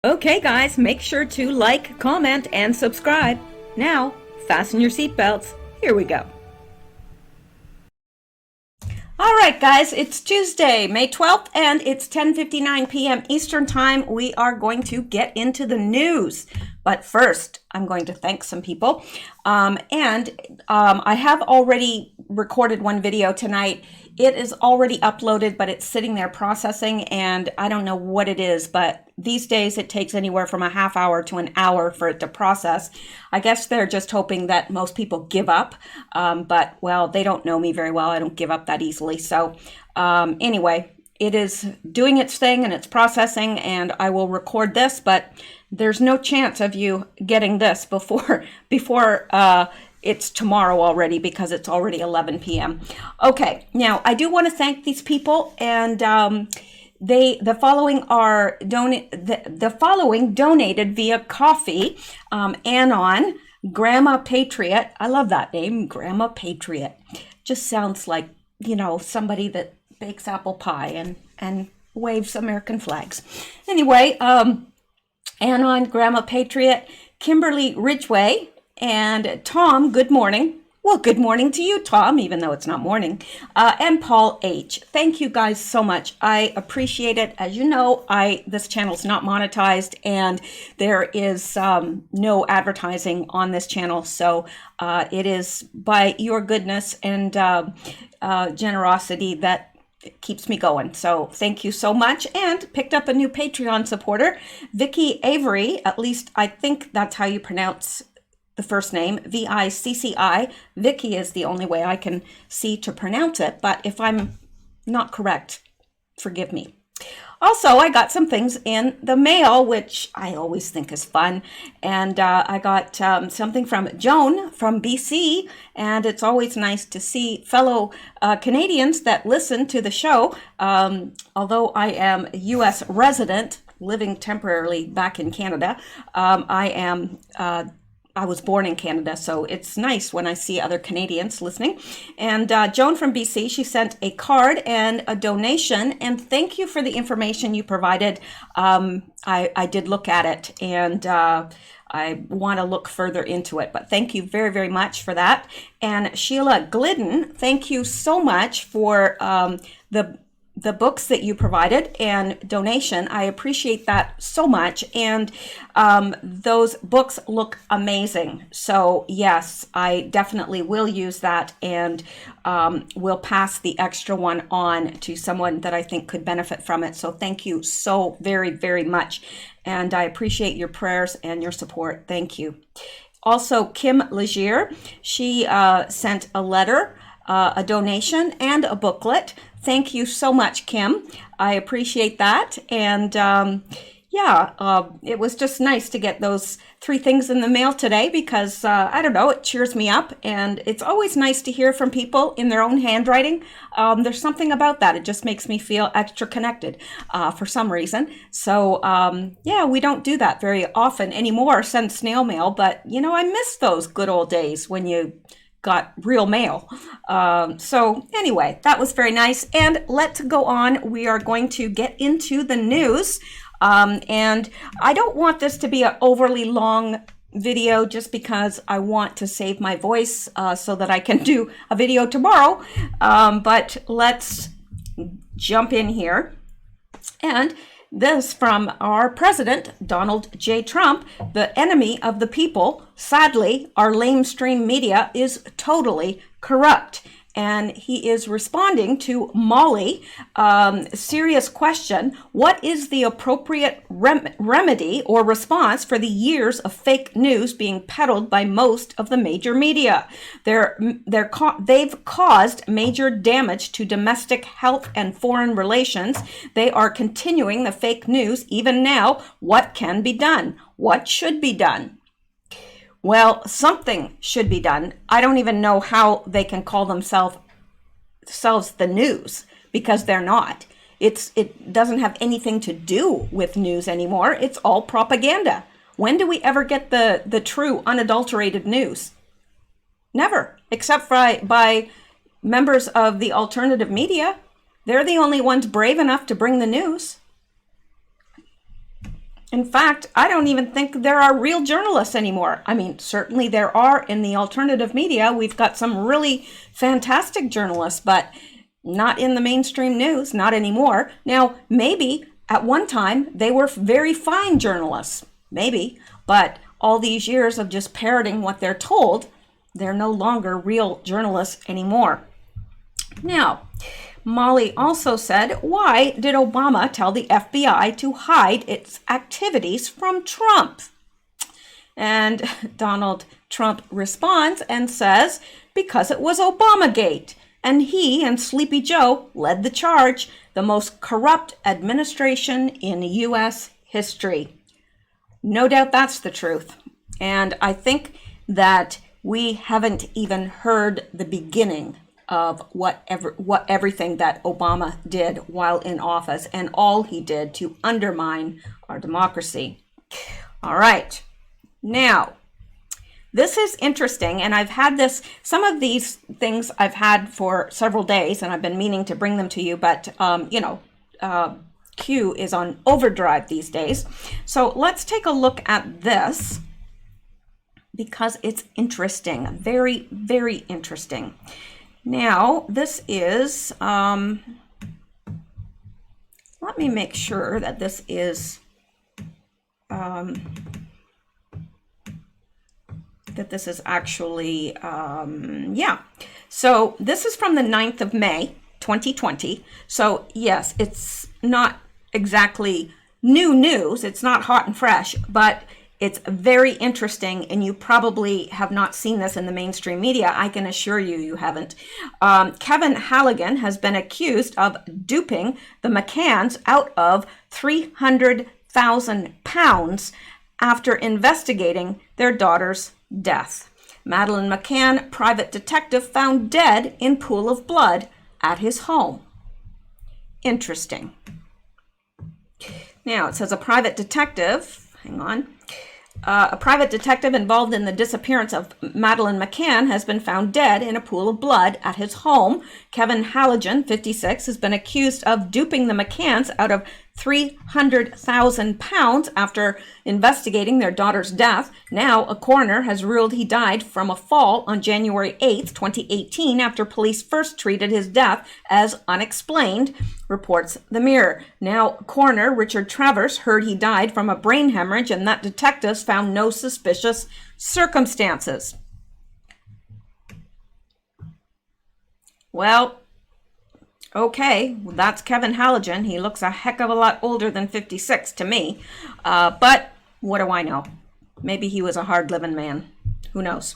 Okay guys, make sure to like, comment, and subscribe. Now, fasten your seatbelts. Here we go. Alright guys, it's Tuesday, May 12th, and it's 10:59 p.m. Eastern Time. We are going to get into the news. But first, I'm going to thank some people. I have already recorded one video tonight. It is already uploaded, but it's sitting there processing, and I don't know what it is, but these days it takes anywhere from a half hour to an hour for it to process. I guess they're just hoping that most people give up, but, well, they don't know me very well. I don't give up that easily. So anyway, it is doing its thing and it's processing, and I will record this, but there's no chance of you getting this before it's tomorrow already, because it's already 11 p.m. Okay, now I do want to thank these people, and the following donated via coffee. Anon, Grandma Patriot. I love that name, Grandma Patriot. Just sounds like, you know, somebody that bakes apple pie and waves American flags. Anyway, Anon, Grandma Patriot, Kimberly Ridgway, and Tom, good morning. Well, good morning to you, Tom, even though it's not morning. And Paul H. Thank you guys so much. I appreciate it. As you know, this channel's not monetized, and there is no advertising on this channel. So it is by your goodness and generosity that keeps me going. So thank you so much. And picked up a new Patreon supporter, Vicky Avery. At least I think that's how you pronounce the first name, Vicci. Vicky is the only way I can see to pronounce it, but if I'm not correct, forgive me. Also, I got some things in the mail, which I always think is fun. And I got something from Joan from BC, and it's always nice to see fellow Canadians that listen to the show. Although I am a U.S. resident living temporarily back in Canada, I was born in Canada, so it's nice when I see other Canadians listening. And Joan from BC, she sent a card and a donation, and thank you for the information you provided. I did look at it, and I want to look further into it, but thank you very, very much for that. And Sheila Glidden, thank you so much for the books that you provided and donation. I appreciate that so much. And those books look amazing. So yes, I definitely will use that, and will pass the extra one on to someone that I think could benefit from it. So thank you so very, very much. And I appreciate your prayers and your support. Thank you. Also, Kim Legier, she sent a letter, a donation, and a booklet. Thank you so much, Kim. I appreciate that. And it was just nice to get those 3 things in the mail today, because I don't know, it cheers me up, and it's always nice to hear from people in their own handwriting. There's something about that. It just makes me feel extra connected for some reason. So we don't do that very often anymore, send snail mail, but you know, I miss those good old days when you got real mail. So anyway, that was very nice. And let's go on. We are going to get into the news. And I don't want this to be an overly long video, just because I want to save my voice so that I can do a video tomorrow. But let's jump in here. And this from our president, Donald J. Trump, the enemy of the people. Sadly, our lamestream media is totally corrupt. And he is responding to Molly, serious question: what is the appropriate remedy or response for the years of fake news being peddled by most of the major media? They've caused major damage to domestic health and foreign relations. They are continuing the fake news even now. What can be done? What should be done? Well, something should be done. I don't even know how they can call themselves the news, because they're not. It doesn't have anything to do with news anymore. It's all propaganda. When do we ever get the true, unadulterated news? Never, except by members of the alternative media. They're the only ones brave enough to bring the news. In fact, I don't even think there are real journalists anymore. I mean, certainly there are in the alternative media. We've got some really fantastic journalists, but not in the mainstream news, not anymore. Now, maybe at one time they were very fine journalists, maybe, but all these years of just parroting what they're told, they're no longer real journalists anymore. Now, Molly also said, why did Obama tell the FBI to hide its activities from Trump? And Donald Trump responds and says, because it was Obamagate, and he and Sleepy Joe led the charge, the most corrupt administration in U.S. history. No doubt that's the truth. And I think that we haven't even heard the beginning of what everything that Obama did while in office and all he did to undermine our democracy. All right. Now, this is interesting, and I've had this, some of these things I've had for several days, and I've been meaning to bring them to you, but, Q is on overdrive these days. So let's take a look at this because it's interesting, very, very interesting. Now, this is, let me make sure that this is, actually, yeah. So this is from the 9th of May, 2020. So yes, it's not exactly new news. It's not hot and fresh, but it's very interesting, and you probably have not seen this in the mainstream media. I can assure you, you haven't. Kevin Halligan has been accused of duping the McCanns out of £300,000 after investigating their daughter's death. Madeleine McCann, private detective, found dead in pool of blood at his home. Interesting. Now, it says a private detective, hang on. A private detective involved in the disappearance of Madeleine McCann has been found dead in a pool of blood at his home. Kevin Halogen, 56, has been accused of duping the McCanns out of £300,000 after investigating their daughter's death. Now, a coroner has ruled he died from a fall on January 8th, 2018, after police first treated his death as unexplained, reports The Mirror. Now, coroner Richard Travers heard he died from a brain hemorrhage and that detectives found no suspicious circumstances. Well, okay, that's Kevin Halogen. He looks a heck of a lot older than 56 to me. But what do I know? Maybe he was a hard-living man. Who knows?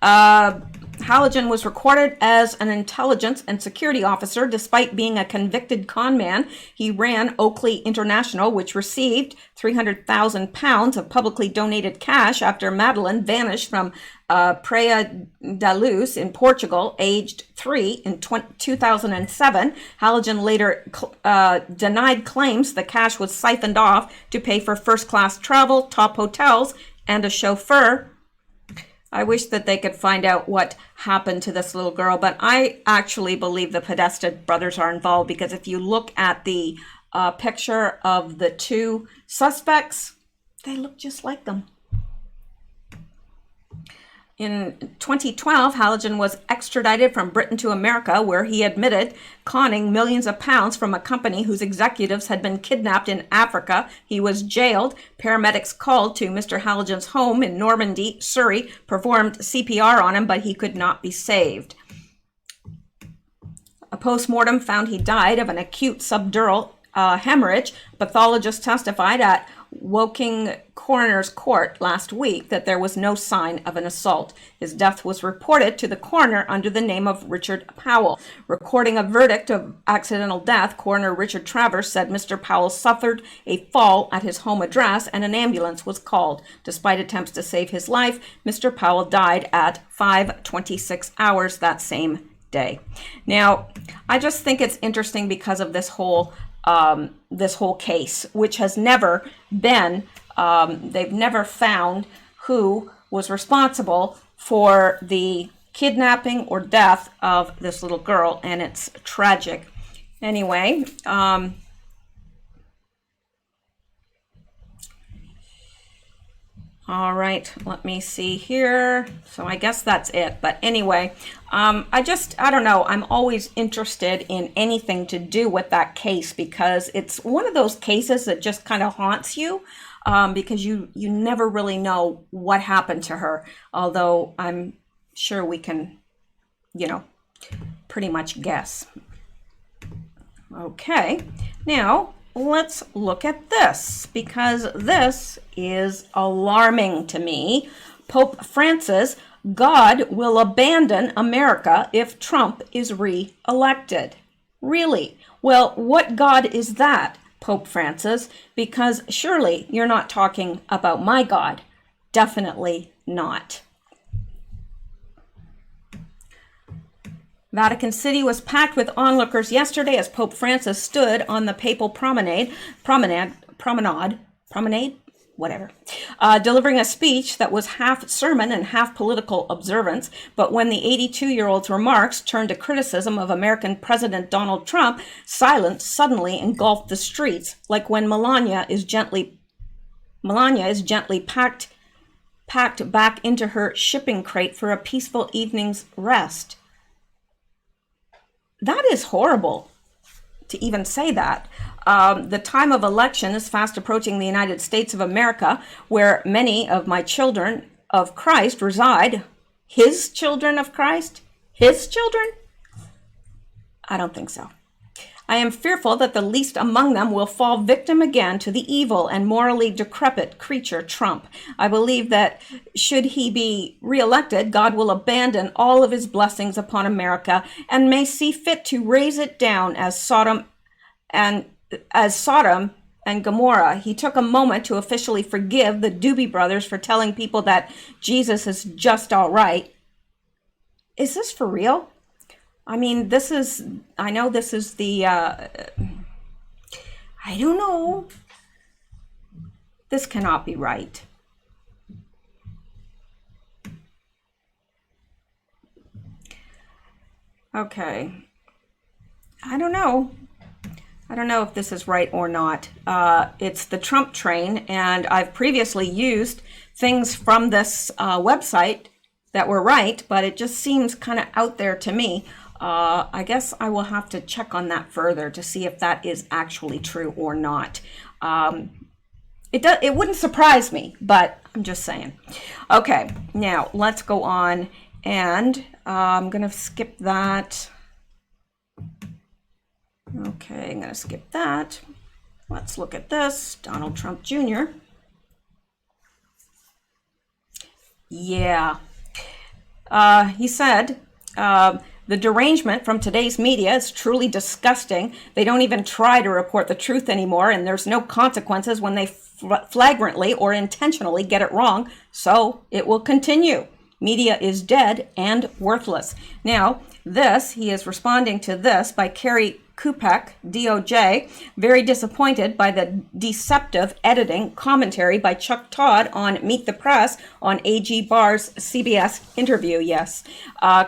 Halogen was recorded as an intelligence and security officer despite being a convicted con man. He ran Oakley International, which received £300,000 of publicly donated cash after Madeleine vanished from Praia da Luz in Portugal, aged 3, in 2007. Halogen later denied claims the cash was siphoned off to pay for first-class travel, top hotels, and a chauffeur. I wish that they could find out what happened to this little girl, but I actually believe the Podesta brothers are involved, because if you look at the picture of the two suspects, they look just like them. In 2012, Halogen was extradited from Britain to America, where he admitted conning millions of pounds from a company whose executives had been kidnapped in Africa. He was jailed. Paramedics called to Mr. Halogen's home in Normandy, Surrey, performed CPR on him, but he could not be saved. A post-mortem found he died of an acute subdural hemorrhage. Pathologists testified at Woking Coroner's Court last week that there was no sign of an assault. His death was reported to the coroner under the name of Richard Powell. Recording a verdict of accidental death, Coroner Richard Travers said Mr. Powell suffered a fall at his home address and an ambulance was called. Despite attempts to save his life, Mr. Powell died at 5:26 hours that same day. Now, I just think it's interesting because of this whole case, which has never been, they've never found who was responsible for the kidnapping or death of this little girl, and it's tragic. Anyway, All right, let me see here. So I guess that's it. But anyway, I don't know. I'm always interested in anything to do with that case because it's one of those cases that just kind of haunts you because you never really know what happened to her. Although I'm sure we can, pretty much guess. Okay, now let's look at this because this is alarming to me. Pope Francis, God will abandon America if Trump is re-elected. Really? Well, what God is that, Pope Francis? Because surely you're not talking about my God. Definitely not. Vatican City was packed with onlookers yesterday as Pope Francis stood on the papal promenade, delivering a speech that was half sermon and half political observance. But when the 82-year-old's remarks turned to criticism of American President Donald Trump, silence suddenly engulfed the streets, like when Melania is gently packed back into her shipping crate for a peaceful evening's rest. That is horrible to even say that. The time of election is fast approaching the United States of America, where many of my children of Christ reside. His children of Christ? His children? I don't think so. I am fearful that the least among them will fall victim again to the evil and morally decrepit creature Trump. I believe that should he be reelected, God will abandon all of his blessings upon America and may see fit to raise it down as Sodom and Gomorrah. He took a moment to officially forgive the Doobie Brothers for telling people that Jesus is just all right. Is this for real? I mean, I know this is the, I don't know. This cannot be right. Okay. I don't know. I don't know if this is right or not. It's the Trump train, and I've previously used things from this website that were right, but it just seems kind of out there to me. I guess I will have to check on that further to see if that is actually true or not. It wouldn't surprise me, but I'm just saying. Okay, now let's go on, and I'm going to skip that. Okay, I'm going to skip that. Let's look at this. Donald Trump Jr. Yeah. He said, the derangement from today's media is truly disgusting. They don't even try to report the truth anymore, and there's no consequences when they flagrantly or intentionally get it wrong, so it will continue. Media is dead and worthless. Now, he is responding to this by Carrie Kupek, DOJ, very disappointed by the deceptive editing commentary by Chuck Todd on Meet the Press on A.G. Barr's CBS interview. Yes.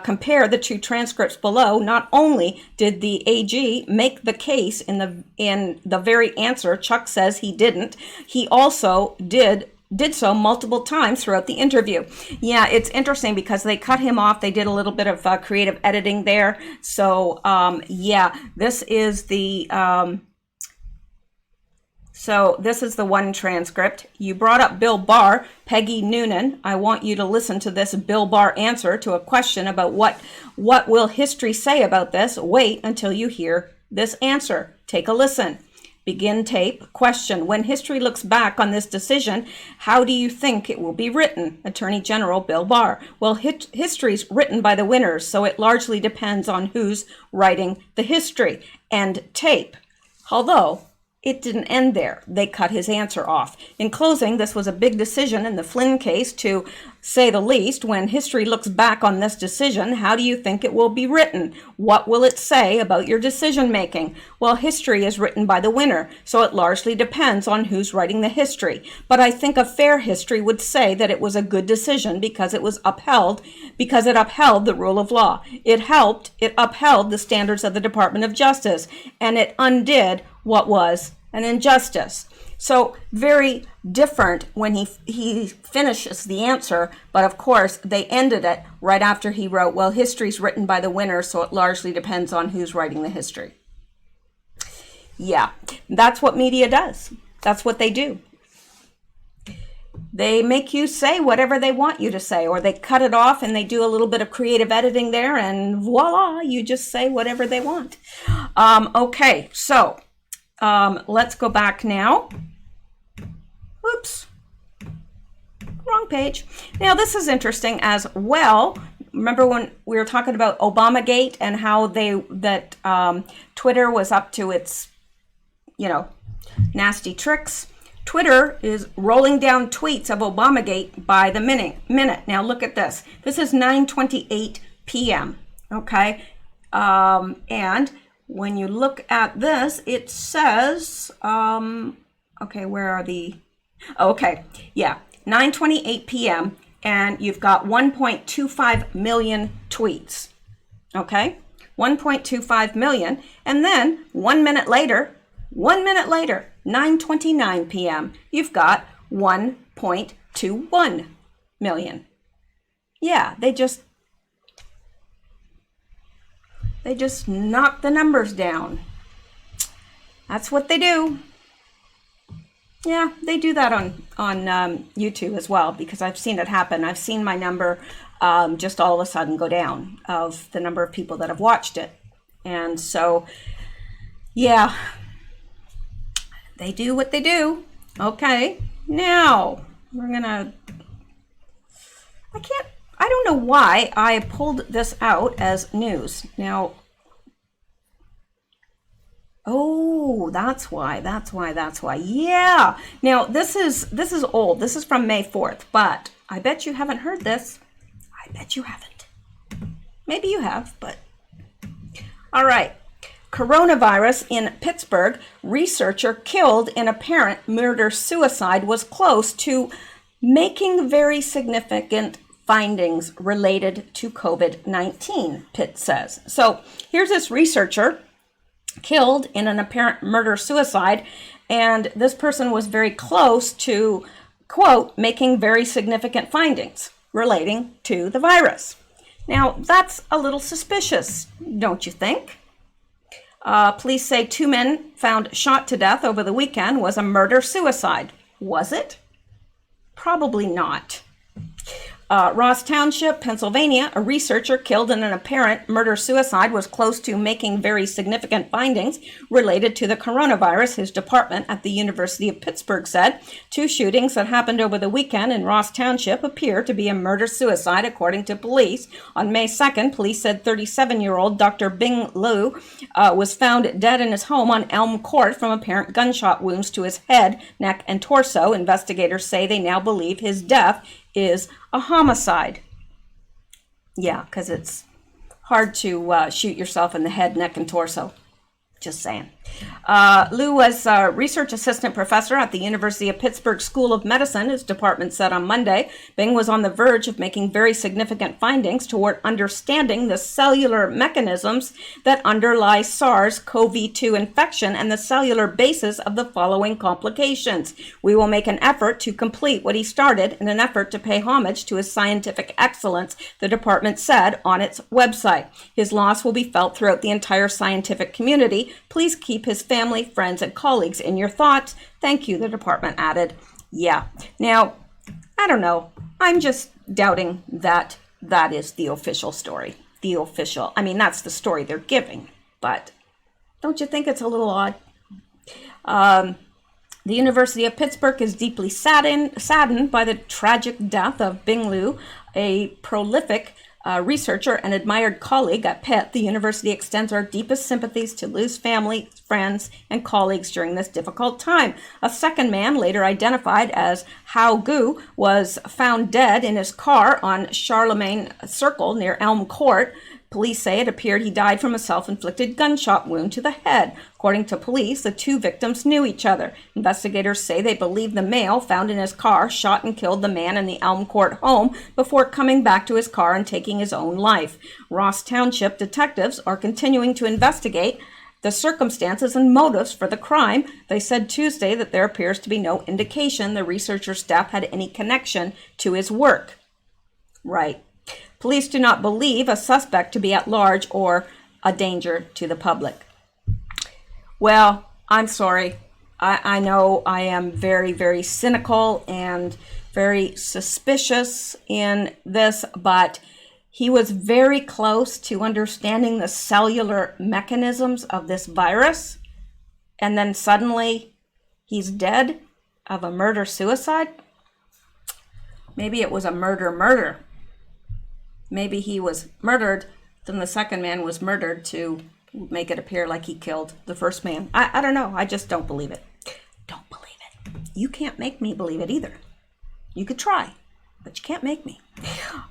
Compare the two transcripts below. Not only did the AG make the case in the very answer Chuck says he didn't, he also did so multiple times throughout the interview. Yeah, it's interesting because they cut him off. They did a little bit of creative editing there. So, this is the one transcript. You brought up Bill Barr, Peggy Noonan. I want you to listen to this Bill Barr answer to a question about what will history say about this. Wait until you hear this answer. Take a listen. Begin tape. Question. When history looks back on this decision, how do you think it will be written? Attorney General Bill Barr. Well, history's written by the winners, so it largely depends on who's writing the history. And tape. Although it didn't end there. They cut his answer off. In closing, this was a big decision in the Flynn case, to say the least. When history looks back on this decision, how do you think it will be written? What will it say about your decision making? Well, history is written by the winner, so it largely depends on who's writing the history. But I think a fair history would say that it was a good decision because it upheld the rule of law. It upheld the standards of the Department of Justice, and it undid what was an injustice. So very different when he finishes the answer, but of course they ended it right after he wrote, well, history's written by the winner, so it largely depends on who's writing the history. Yeah, that's what media does. That's what they do. They make you say whatever they want you to say, or they cut it off and they do a little bit of creative editing there, and voila, you just say whatever they want. Okay, so let's go back now. Oops, wrong page. Now this is interesting as well. Remember when we were talking about Obamagate and how Twitter was up to its, nasty tricks? Twitter is rolling down tweets of Obamagate by the minute. Now look at this. This is 9:28 p.m. Okay, and when you look at this, it says, okay, where are the? Okay, yeah, 9:28 p.m. and you've got 1.25 million tweets. Okay, 1.25 million, and then 1 minute later. 9:29 p.m., you've got 1.21 million. Yeah, they just knock the numbers down. That's what they do. Yeah, they do that on YouTube as well, because I've seen it happen. I've seen my number just all of a sudden go down of the number of people that have watched it. And so, yeah, they do what they do. Okay, now I don't know why I pulled this out as news. Now, oh, that's why. Yeah. Now, this is old. This is from May 4th, but I bet you haven't heard this. I bet you haven't. Maybe you have, but all right. Coronavirus in Pittsburgh, researcher killed in apparent murder-suicide was close to making very significant findings related to COVID-19, Pitt says. So here's this researcher killed in an apparent murder-suicide, and this person was very close to, quote, making very significant findings relating to the virus. Now, that's a little suspicious, don't you think? Police say 2 men found shot to death over the weekend was a murder-suicide. Was it? Probably not. Ross Township, Pennsylvania, a researcher killed in an apparent murder-suicide was close to making very significant findings related to the coronavirus, his department at the University of Pittsburgh said. 2 shootings that happened over the weekend in Ross Township appear to be a murder-suicide, according to police. On May 2nd, police said 37-year-old Dr. Bing Liu was found dead in his home on Elm Court from apparent gunshot wounds to his head, neck, and torso. Investigators say they now believe his death is a homicide. Yeah, because it's hard to shoot yourself in the head, neck, and torso. Just saying. Liu was a research assistant professor at the University of Pittsburgh School of Medicine, his department said on Monday. Bing was on the verge of making very significant findings toward understanding the cellular mechanisms that underlie SARS-CoV-2 infection and the cellular basis of the following complications. We will make an effort to complete what he started in an effort to pay homage to his scientific excellence, the department said on its website. His loss will be felt throughout the entire scientific community. Please keep his family, friends, and colleagues in your thoughts. Thank you, the department added. Yeah. Now, I don't know. I'm just doubting that that is the official story. That's the story they're giving. But don't you think it's a little odd? The University of Pittsburgh is deeply saddened by the tragic death of Bing Liu, a prolific researcher and admired colleague at Pitt. The university extends our deepest sympathies to Liu's family, friends, and colleagues during this difficult time. A second man, later identified as Hao Gu, was found dead in his car on Charlemagne Circle near Elm Court. Police say it appeared he died from a self-inflicted gunshot wound to the head. According to police, the 2 victims knew each other. Investigators say they believe the male found in his car shot and killed the man in the Elm Court home before coming back to his car and taking his own life. Ross Township detectives are continuing to investigate the circumstances and motives for the crime. They said Tuesday that there appears to be no indication the researcher's death had any connection to his work. Right. Police do not believe a suspect to be at large or a danger to the public. Well, I'm sorry. I know I am very, very cynical and very suspicious in this, but he was very close to understanding the cellular mechanisms of this virus. And then suddenly he's dead of a murder-suicide. Maybe it was a murder-murder. Maybe he was murdered, then the second man was murdered to make it appear like he killed the first man. I don't know. I just don't believe it. Don't believe it. You can't make me believe it either. You could try, but you can't make me.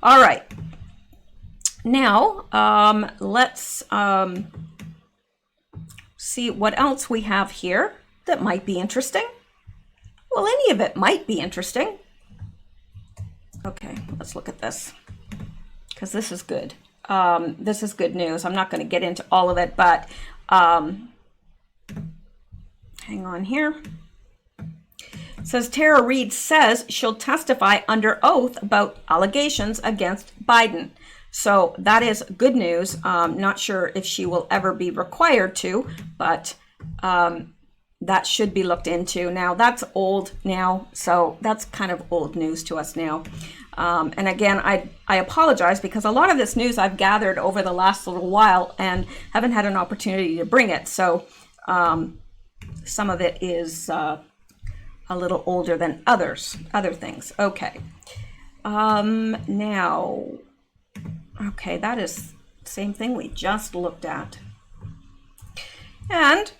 All right. Now, let's see what else we have here that might be interesting. Well, any of it might be interesting. Okay, let's look at this, because this is good. This is good news. I'm not going to get into all of it, but hang on here. It says Tara Reid says she'll testify under oath about allegations against Biden. So that is good news. Not sure if she will ever be required to, but that should be looked into. Now, that's old now, so that's kind of old news to us now. And again, I apologize because a lot of this news I've gathered over the last little while and haven't had an opportunity to bring it. So some of it is a little older than other things. Okay. Now, okay, that is the same thing we just looked at. And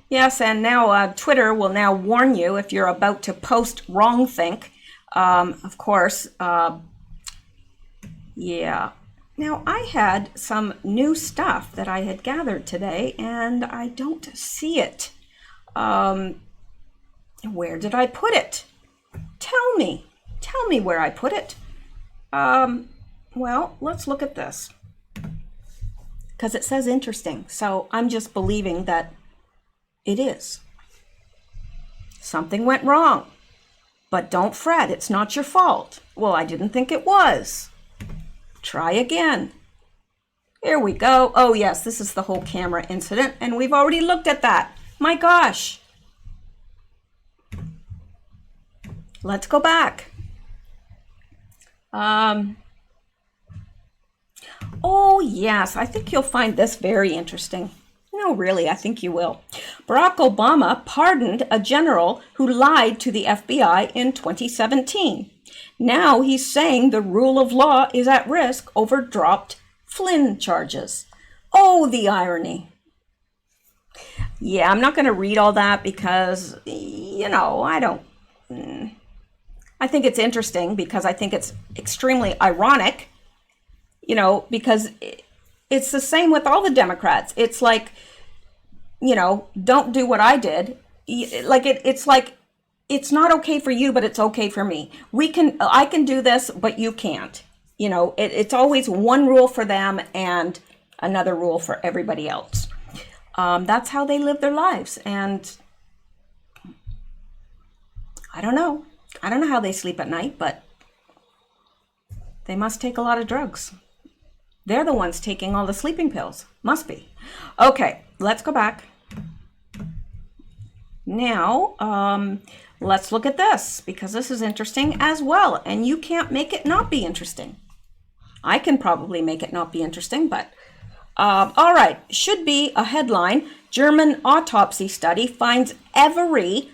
yes, and now Twitter will now warn you if you're about to post wrongthink. Of course, yeah. Now, I had some new stuff that I had gathered today, and I don't see it. Where did I put it? Tell me where I put it. Well, let's look at this, because it says interesting. So I'm just believing that it is. Something went wrong. But don't fret, it's not your fault. Well, I didn't think it was. Try again. Here we go. Oh yes, this is the whole camera incident, and we've already looked at that. My gosh. Let's go back. Oh yes, I think you'll find this very interesting. No, really, I think you will. Barack Obama pardoned a general who lied to the FBI in 2017. Now he's saying the rule of law is at risk over dropped Flynn charges. Oh, the irony. Yeah, I'm not going to read all that because, you know, I think it's interesting because I think it's extremely ironic, you know, because it's the same with all the Democrats. It's like, you know, don't do what I did. Like it's like, it's not okay for you, but it's okay for me. I can do this, but you can't. You know, it's always one rule for them and another rule for everybody else. That's how they live their lives. And I don't know how they sleep at night, but they must take a lot of drugs. They're the ones taking all the sleeping pills. Must be. Okay, let's go back. Now, let's look at this, because this is interesting as well. And you can't make it not be interesting. I can probably make it not be interesting, but all right. Should be a headline. German autopsy study finds every,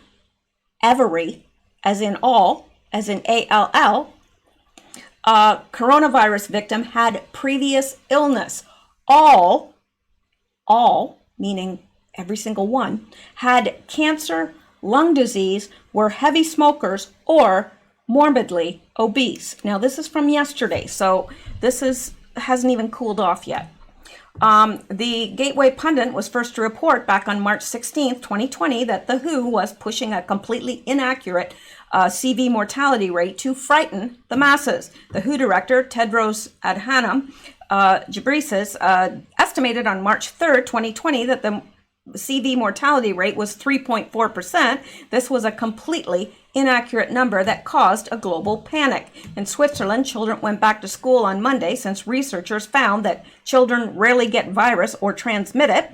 as in all, as in ALL, coronavirus victim had previous illness. All, meaning every single one, had cancer, lung disease, were heavy smokers, or morbidly obese. Now, this is from yesterday, so this hasn't even cooled off yet. The Gateway Pundit was first to report back on March 16th, 2020, that The WHO was pushing a completely inaccurate CV mortality rate to frighten the masses. The WHO director, Tedros Adhanom Ghebreyesus, estimated on March 3rd, 2020, that the CV mortality rate was 3.4%. This was a completely inaccurate number that caused a global panic. In Switzerland, children went back to school on Monday since researchers found that children rarely get virus or transmit it.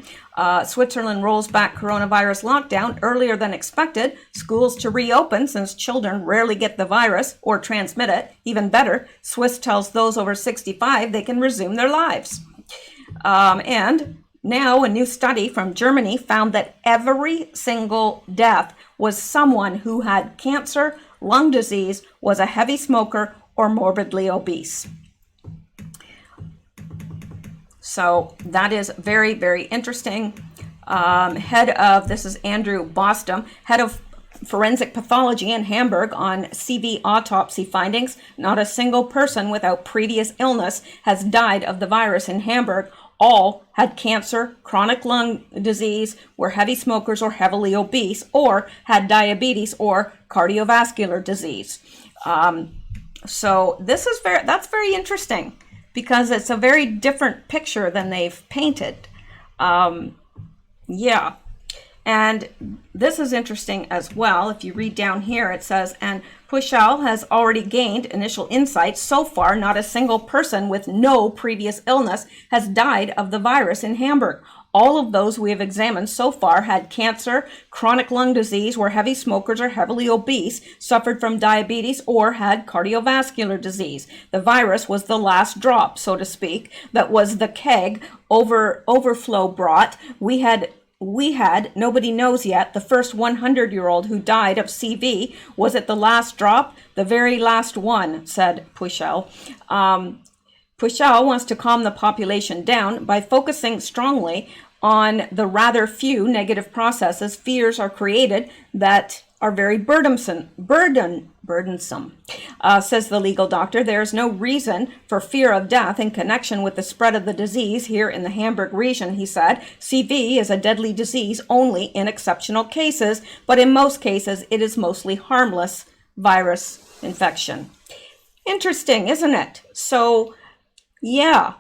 Switzerland rolls back coronavirus lockdown earlier than expected. Schools to reopen since children rarely get the virus or transmit it. Even better, Swiss tells those over 65 they can resume their lives. And now, a new study from Germany found that every single death was someone who had cancer, lung disease, was a heavy smoker, or morbidly obese. So that is very, very interesting. This is Andrew Bostom, head of forensic pathology in Hamburg, on CV autopsy findings. Not a single person without previous illness has died of the virus in Hamburg. All had cancer, chronic lung disease, were heavy smokers or heavily obese, or had diabetes or cardiovascular disease. So that's very interesting, because it's a very different picture than they've painted. Yeah. And this is interesting as well. If you read down here, it says, and Mishel has already gained initial insights. So far, not a single person with no previous illness has died of the virus in Hamburg. All of those we have examined so far had cancer, chronic lung disease, were heavy smokers or heavily obese, suffered from diabetes, or had cardiovascular disease. The virus was the last drop, so to speak, that was the keg overflow brought. We had, nobody knows yet, the first 100-year-old who died of CV. Was it the last drop? The very last one, said Mishel. Mishel wants to calm the population down by focusing strongly on the rather few negative processes fears are created that are very burdensome. Says the legal doctor. There is no reason for fear of death in connection with the spread of the disease here in the Hamburg region, he said. CV is a deadly disease only in exceptional cases, but in most cases it is mostly harmless virus infection. Interesting, isn't it? So, yeah,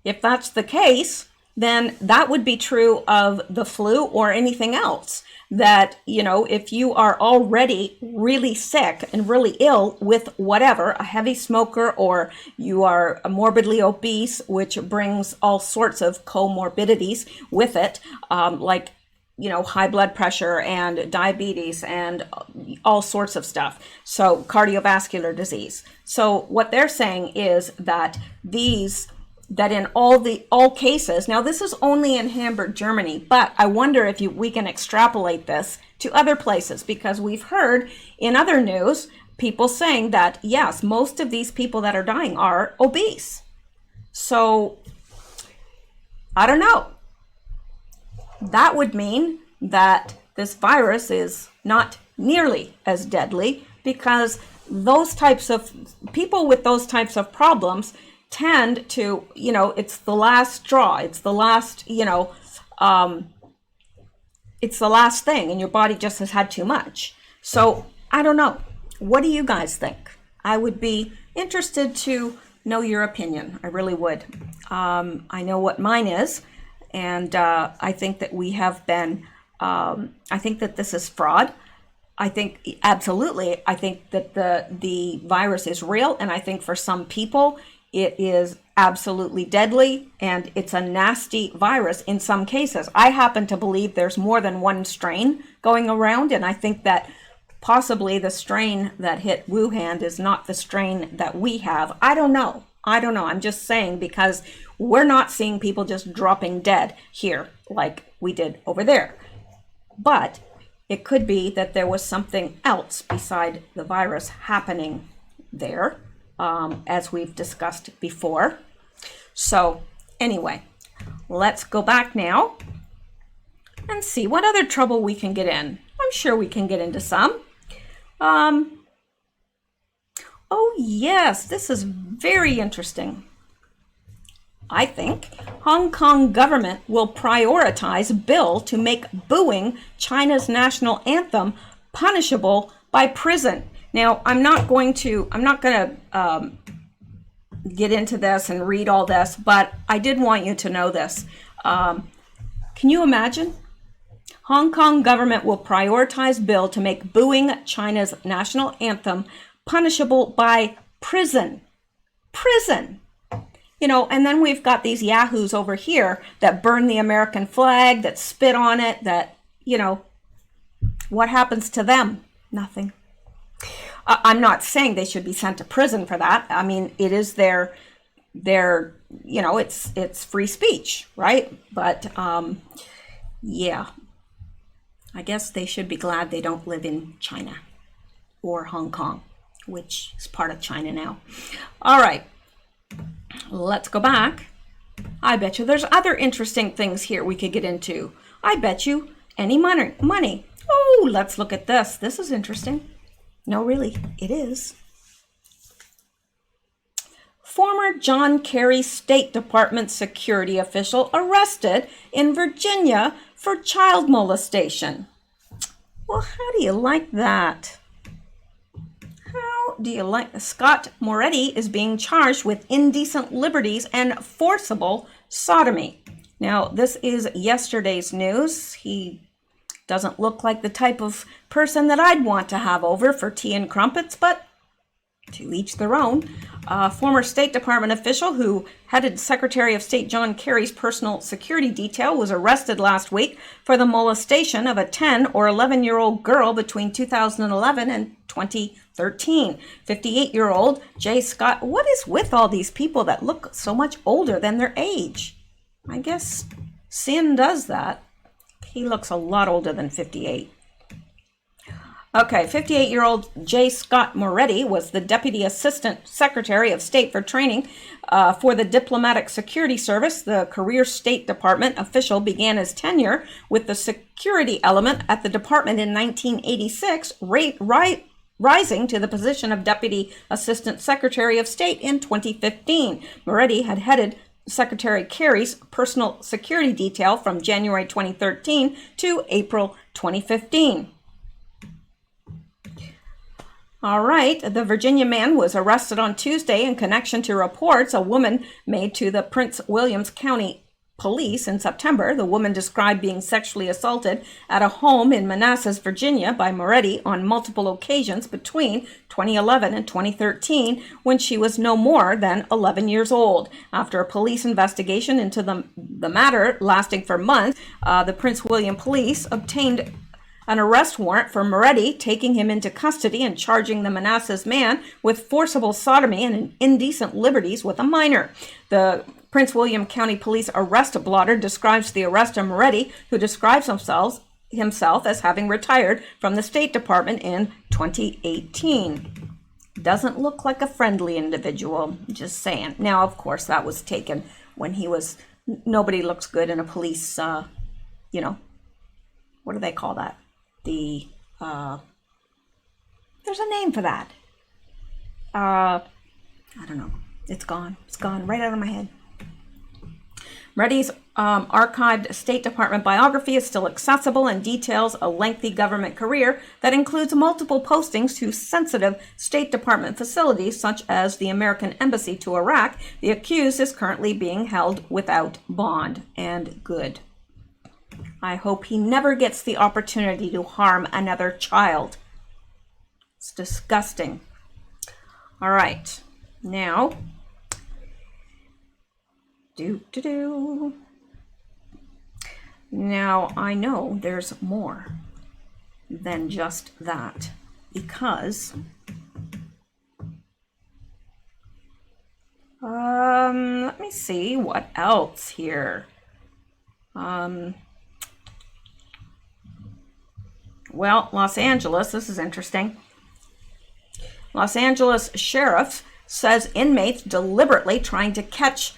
if that's the case, then that would be true of the flu or anything else. That, if you are already really sick and really ill with whatever, a heavy smoker, or you are morbidly obese, which brings all sorts of comorbidities with it, like, high blood pressure and diabetes and all sorts of stuff. So cardiovascular disease. So what they're saying is that that in all cases, now this is only in Hamburg, Germany, but I wonder if we can extrapolate this to other places, because we've heard in other news people saying that, yes, most of these people that are dying are obese. So I don't know. That would mean that this virus is not nearly as deadly, because those types of people with those types of problems tend to, it's the last straw. It's the last, it's the last thing, and your body just has had too much. So I don't know. What do you guys think? I would be interested to know your opinion. I really would. I know what mine is, and I think that we have been, I think that this is fraud. I think absolutely, I think that the virus is real, and I think for some people it is absolutely deadly, and it's a nasty virus in some cases. I happen to believe there's more than one strain going around, and I think that possibly the strain that hit Wuhan is not the strain that we have. I don't know. I'm just saying, because we're not seeing people just dropping dead here like we did over there. But it could be that there was something else beside the virus happening there, as we've discussed before. So anyway, let's go back now and see what other trouble we can get in. I'm sure we can get into some. Oh yes, this is very interesting. I think Hong Kong government will prioritize bill to make booing China's national anthem punishable by prison. Now, I'm not going to get into this and read all this, but I did want you to know this. Can you imagine? Hong Kong government will prioritize bill to make booing China's national anthem punishable by prison. Prison. You know, and then we've got these yahoos over here that burn the American flag, that spit on it, that, you know, what happens to them? Nothing. I'm not saying they should be sent to prison for that. I mean, it is their you know, it's free speech, right? But yeah, I guess they should be glad they don't live in China or Hong Kong, which is part of China now. All right, let's go back. I bet you there's other interesting things here we could get into. I bet you any money. Oh, let's look at this. This is interesting. No, really, it is. Former John Kerry State Department security official arrested in Virginia for child molestation. Well, how do you like that? How do you like? Scott Moretti is being charged with indecent liberties and forcible sodomy. Now, this is yesterday's news. He doesn't look like the type of person that I'd want to have over for tea and crumpets, but to each their own. Former State Department official who headed Secretary of State John Kerry's personal security detail was arrested last week for the molestation of a 10 or 11-year-old girl between 2011 and 2013. 58-year-old Jay Scott. What is with all these people that look so much older than their age? I guess sin does that. He looks a lot older than 58. Okay, 58-year-old J. Scott Moretti was the Deputy Assistant Secretary of State for Training for the Diplomatic Security Service. The career State Department official began his tenure with the security element at the department in 1986, rising to the position of Deputy Assistant Secretary of State in 2015. Moretti had headed Secretary Kerry's personal security detail from January 2013 to April 2015. All right, the Virginia man was arrested on Tuesday in connection to reports a woman made to the Prince William County Police in September. The woman described being sexually assaulted at a home in Manassas, Virginia by Moretti on multiple occasions between 2011 and 2013 when she was no more than 11 years old. After a police investigation into the matter lasting for months, the Prince William Police obtained an arrest warrant for Moretti, taking him into custody and charging the Manassas man with forcible sodomy and indecent liberties with a minor. The Prince William County Police arrest blotter describes the arrest of Moretti, who describes himself as having retired from the State Department in 2018. Doesn't look like a friendly individual, just saying. Now, of course, that was taken when he was, nobody looks good in a police, you know, what do they call that? There's a name for that. I don't know. It's gone right out of my head. Moretti's archived State Department biography is still accessible and details a lengthy government career that includes multiple postings to sensitive State Department facilities such as the American Embassy to Iraq. The accused is currently being held without bond, and good. I hope he never gets the opportunity to harm another child. It's disgusting. All right, now, Now, I know there's more than just that, because let me see what else here. Well, Los Angeles, this is interesting. Los Angeles sheriff says inmates deliberately trying to catch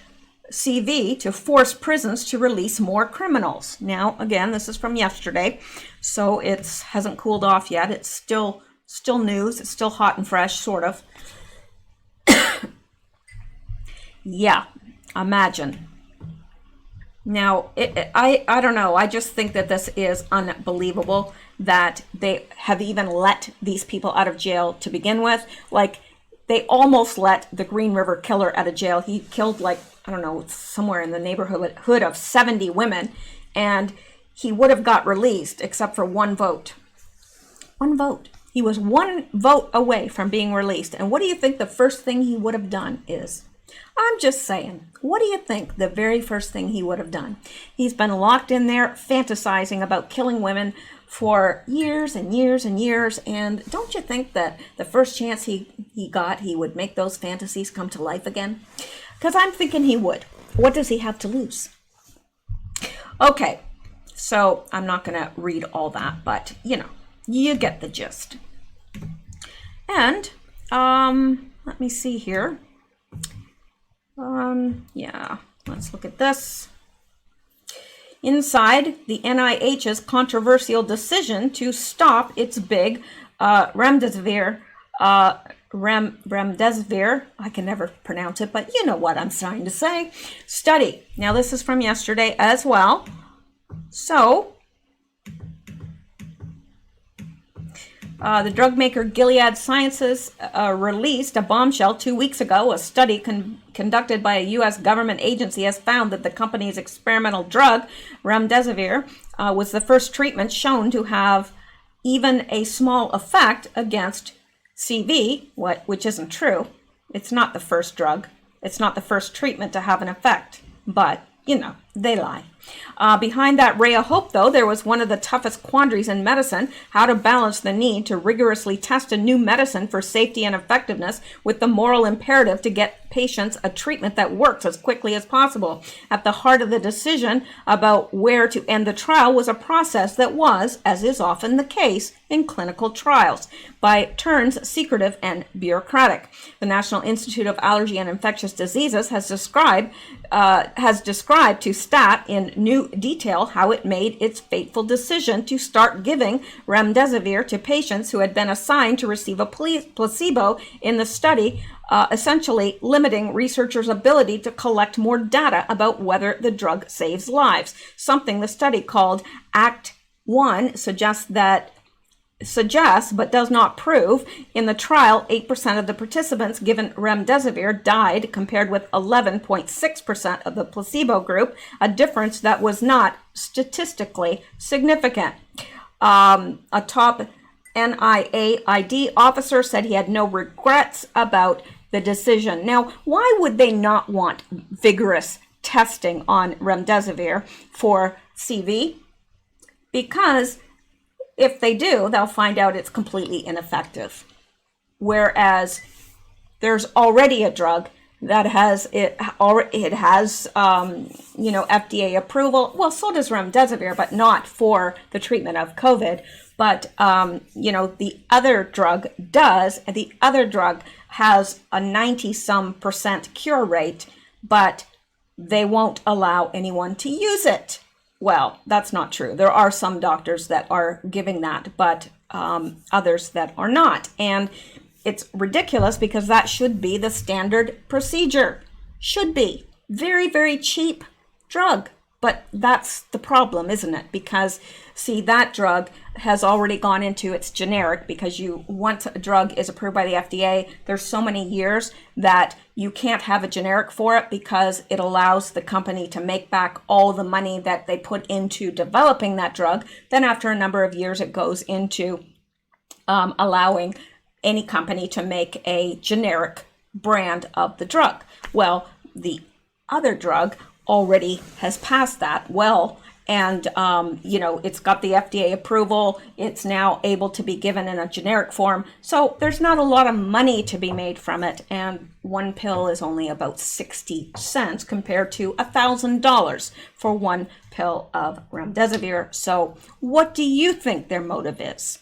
CV to force prisons to release more criminals. Now, again, this is from yesterday, so it hasn't cooled off yet. It's still news. It's still hot and fresh, sort of. Yeah, imagine. Now, I don't know. I just think that this is unbelievable. that they have even let these people out of jail to begin with. Like, they almost let the Green River Killer out of jail. He killed, like, I don't know, somewhere in the neighborhood of 70 women, and he would have got released except for one vote. One vote. He was one vote away from being released. And what do you think the first thing he would have done is? I'm just saying, what do you think the very first thing he would have done? He's been locked in there fantasizing about killing women for years and years and years. And don't you think that the first chance he got, he would make those fantasies come to life again? Because I'm thinking he would. What does he have to lose? Okay, so I'm not going to read all that, but, you know, you get the gist. And let me see here. Yeah, let's look at this. Inside the NIH's controversial decision to stop its big remdesivir, I can never pronounce it, but you know what I'm trying to say, study. Now, this is from yesterday as well. So, the drug maker Gilead Sciences released a bombshell 2 weeks ago. A study conducted by a U.S. government agency has found that the company's experimental drug, remdesivir, was the first treatment shown to have even a small effect against CV, which isn't true. It's not the first drug. It's not the first treatment to have an effect. But, you know, they lie. Behind that ray of hope, though, there was one of the toughest quandaries in medicine: how to balance the need to rigorously test a new medicine for safety and effectiveness with the moral imperative to get patients a treatment that works as quickly as possible. At the heart of the decision about where to end the trial was a process that was, as is often the case in clinical trials, by turns secretive and bureaucratic. The National Institute of Allergy and Infectious Diseases has described to STAT in new detail how it made its fateful decision to start giving remdesivir to patients who had been assigned to receive a placebo in the study, essentially limiting researchers' ability to collect more data about whether the drug saves lives. Something the study called Act 1 suggests but does not prove. In the trial, 8% of the participants given remdesivir died, compared with 11.6% of the placebo group, a difference that was not statistically significant. A top NIAID officer said he had no regrets about the decision. Now, why would they not want vigorous testing on remdesivir for CV? Because if they do, they'll find out it's completely ineffective. Whereas there's already a drug that has FDA approval. Well, so does remdesivir, but not for the treatment of COVID. But the other drug does. The other drug has a 90-some% cure rate, but they won't allow anyone to use it. Well, that's not true. There are some doctors that are giving that, but others that are not. And it's ridiculous because that should be the standard procedure. Should be. Very, very cheap drug. But that's the problem, isn't it? Because, see, that drug has already gone into its generic, because once a drug is approved by the FDA, there's so many years that you can't have a generic for it, because it allows the company to make back all the money that they put into developing that drug. Then after a number of years, it goes into allowing any company to make a generic brand of the drug. Well, the other drug already has passed that well, and it's got the FDA approval. It's now able to be given in a generic form, so there's not a lot of money to be made from it, and one pill is only about 60 cents compared to $1,000 for one pill of remdesivir. So what do you think their motive is?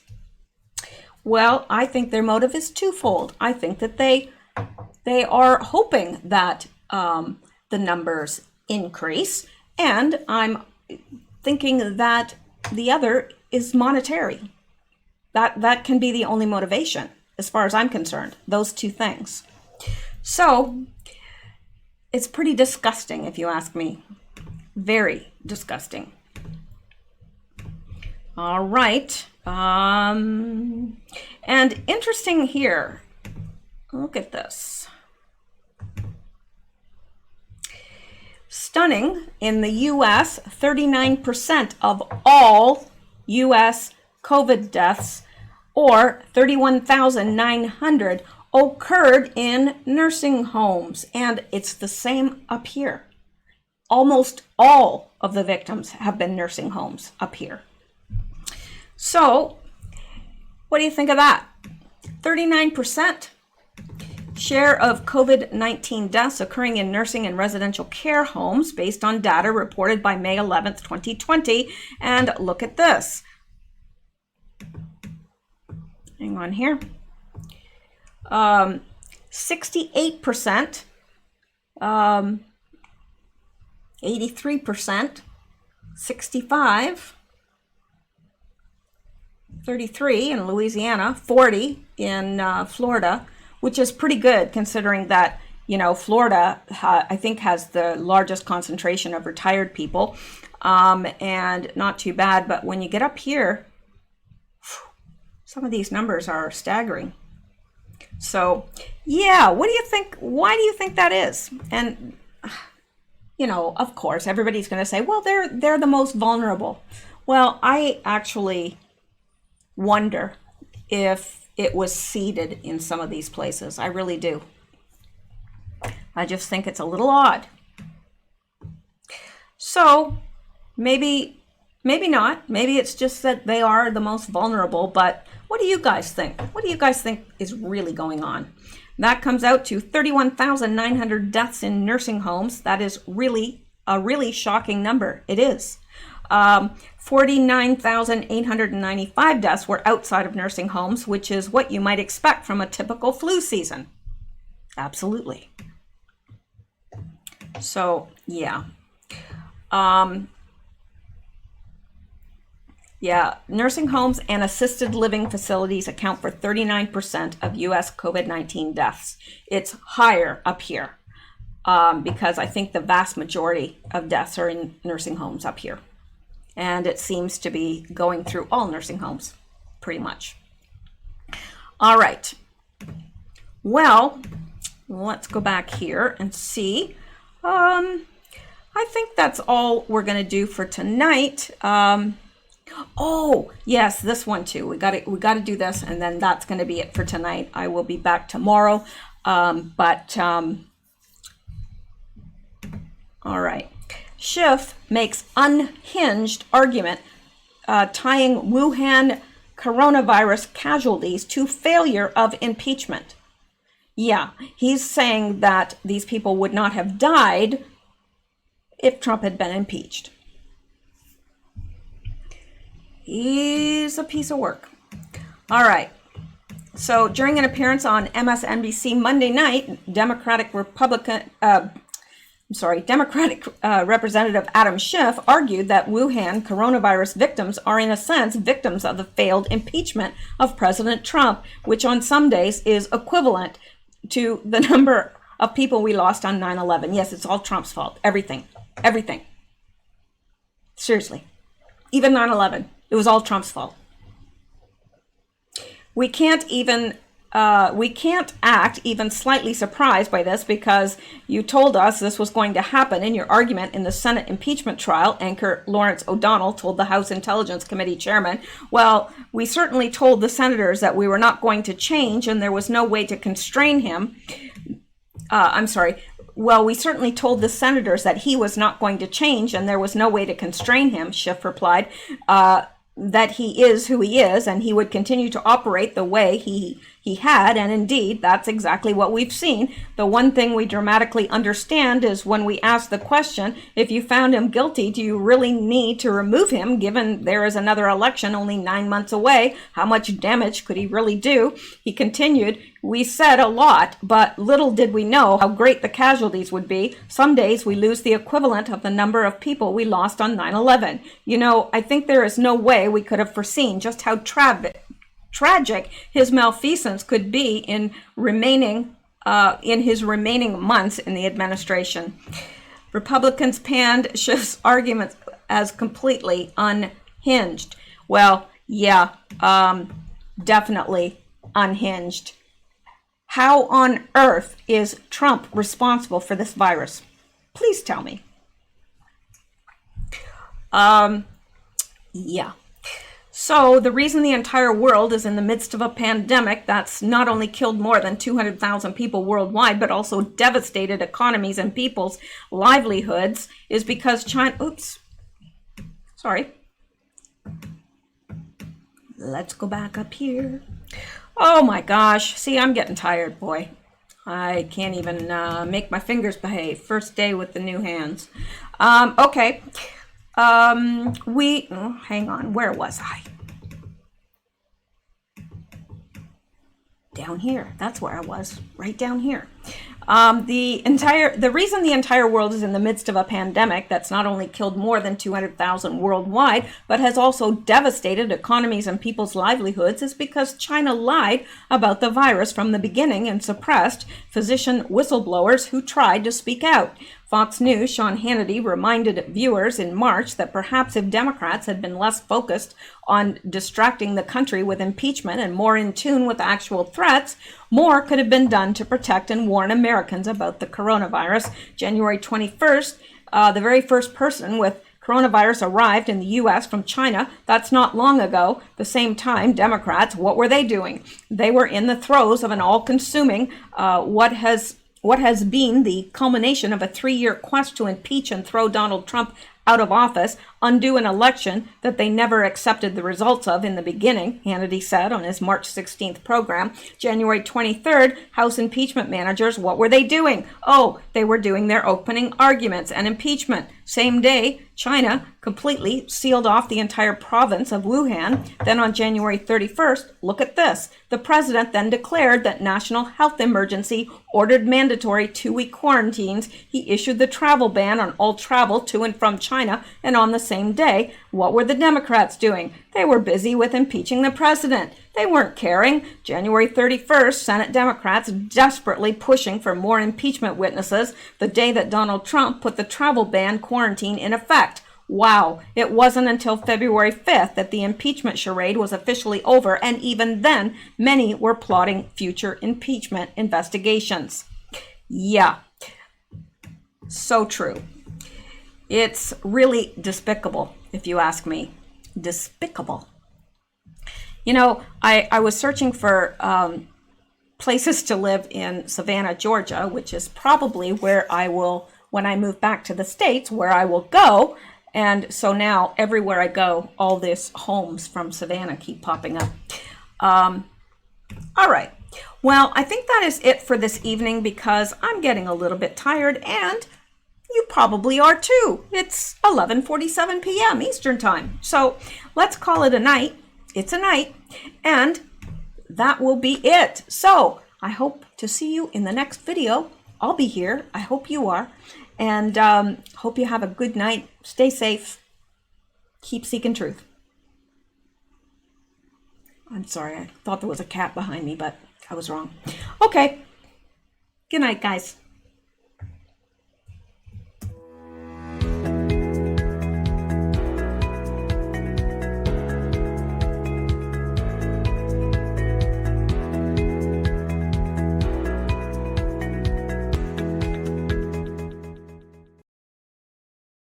Well, I think their motive is twofold. I think that they are hoping that the numbers increase, and I'm thinking that the other is monetary. That can be the only motivation, as far as I'm concerned, those two things. So it's pretty disgusting, if you ask me. Very disgusting. All right, And interesting here, look at this. Stunning, in the US, 39% of all US COVID deaths, or 31,900, occurred in nursing homes. And it's the same up here. Almost all of the victims have been nursing homes up here. So, what do you think of that? 39% share of COVID-19 deaths occurring in nursing and residential care homes based on data reported by May 11th, 2020. And look at this. Hang on here. 68%, 83%, 65%, 33 in Louisiana, 40 in Florida, which is pretty good considering that, you know, Florida, I think, has the largest concentration of retired people, and not too bad. But when you get up here, some of these numbers are staggering. So, yeah, what do you think? Why do you think that is? And, you know, of course, everybody's going to say, well, they're the most vulnerable. Well, I actually wonder if it was seeded in some of these places. I really do. I just think it's a little odd. So maybe not. Maybe it's just that they are the most vulnerable. But what do you guys think? What do you guys think is really going on? That comes out to 31,900 deaths in nursing homes. That is really a really shocking number. It is. 49,895 deaths were outside of nursing homes, which is what you might expect from a typical flu season. Absolutely. So, yeah. Yeah, nursing homes and assisted living facilities account for 39% of U.S. COVID-19 deaths. It's higher up here because I think the vast majority of deaths are in nursing homes up here. And it seems to be going through all nursing homes, pretty much. All right. Well, let's go back here and see. I think that's all we're going to do for tonight. Oh, yes, this one too. We got to do this, and then that's going to be it for tonight. I will be back tomorrow. All right. Schiff makes unhinged argument tying Wuhan coronavirus casualties to failure of impeachment. Yeah, he's saying that these people would not have died if Trump had been impeached. He's a piece of work. All right. So during an appearance on MSNBC Monday night, Democratic Representative Adam Schiff argued that Wuhan coronavirus victims are in a sense victims of the failed impeachment of President Trump, which on some days is equivalent to the number of people we lost on 9/11. Yes, it's all Trump's fault. Everything. Seriously. Even 9/11. It was all Trump's fault. We can't act even slightly surprised by this because you told us this was going to happen in your argument in the Senate impeachment trial, anchor Lawrence O'Donnell told the House Intelligence Committee chairman. Well, we certainly told the senators that we were not going to change and there was no way to constrain him. Well, we certainly told the senators that he was not going to change and there was no way to constrain him, Schiff replied. That he is who he is and he would continue to operate the way he had, and indeed that's exactly what we've seen. The one thing we dramatically understand is when we ask the question, if you found him guilty, do you really need to remove him given there is another election only 9 months away? How much damage could he really do? He continued, we said a lot, but little did we know how great the casualties would be. Some days we lose the equivalent of the number of people we lost on 9/11. You know, I think there is no way we could have foreseen just how tragic his malfeasance could be in his remaining months in the administration. Republicans panned Schiff's arguments as completely unhinged. Well, Yeah, definitely unhinged. How on earth is Trump responsible for this virus? Please tell me. Yeah. So the reason the entire world is in the midst of a pandemic that's not only killed more than 200,000 people worldwide, but also devastated economies and people's livelihoods is because China, oops, sorry. Let's go back up here. Oh my gosh. See, I'm getting tired, boy. I can't even make my fingers behave. First day with the new hands. Okay. Hang on. Where was I? Down here. That's where I was. Right down here. The reason the entire world is in the midst of a pandemic that's not only killed more than 200,000 worldwide, but has also devastated economies and people's livelihoods is because China lied about the virus from the beginning and suppressed physician whistleblowers who tried to speak out. Fox News' Sean Hannity reminded viewers in March that perhaps if Democrats had been less focused on distracting the country with impeachment and more in tune with actual threats, more could have been done to protect and warn Americans about the coronavirus. January 21st, the very first person with coronavirus arrived in the U.S. from China. That's not long ago. The same time, Democrats, what were they doing? They were in the throes of an all-consuming, what has been the culmination of a 3-year quest to impeach and throw Donald Trump out of office, undo an election that they never accepted the results of in the beginning, Hannity said on his March 16th program. January 23rd, House impeachment managers, what were they doing? Oh, they were doing their opening arguments and impeachment. Same day, China completely sealed off the entire province of Wuhan. Then on January 31st, look at this. The president then declared that national health emergency, ordered mandatory 2-week quarantines. He issued the travel ban on all travel to and from China. And on the same day, what were the Democrats doing? They were busy with impeaching the president. They weren't caring. January 31st, Senate Democrats desperately pushing for more impeachment witnesses the day that Donald Trump put the travel ban quarantine in effect. Wow, it wasn't until February 5th that the impeachment charade was officially over, and even then, many were plotting future impeachment investigations. Yeah, so true. It's really despicable, if you ask me. Despicable. You know, I was searching for places to live in Savannah, Georgia, which is probably where I will, when I move back to the States, where I will go. And so now everywhere I go, all these homes from Savannah keep popping up. All right. Well, I think that is it for this evening because I'm getting a little bit tired and you probably are too. It's 11:47 p.m. Eastern time. So let's call it a night. It's a night. And that will be it. So I hope to see you in the next video. I'll be here. I hope you are. And hope you have a good night. Stay safe. Keep seeking truth. I'm sorry. I thought there was a cat behind me, but I was wrong. Okay. Good night, guys.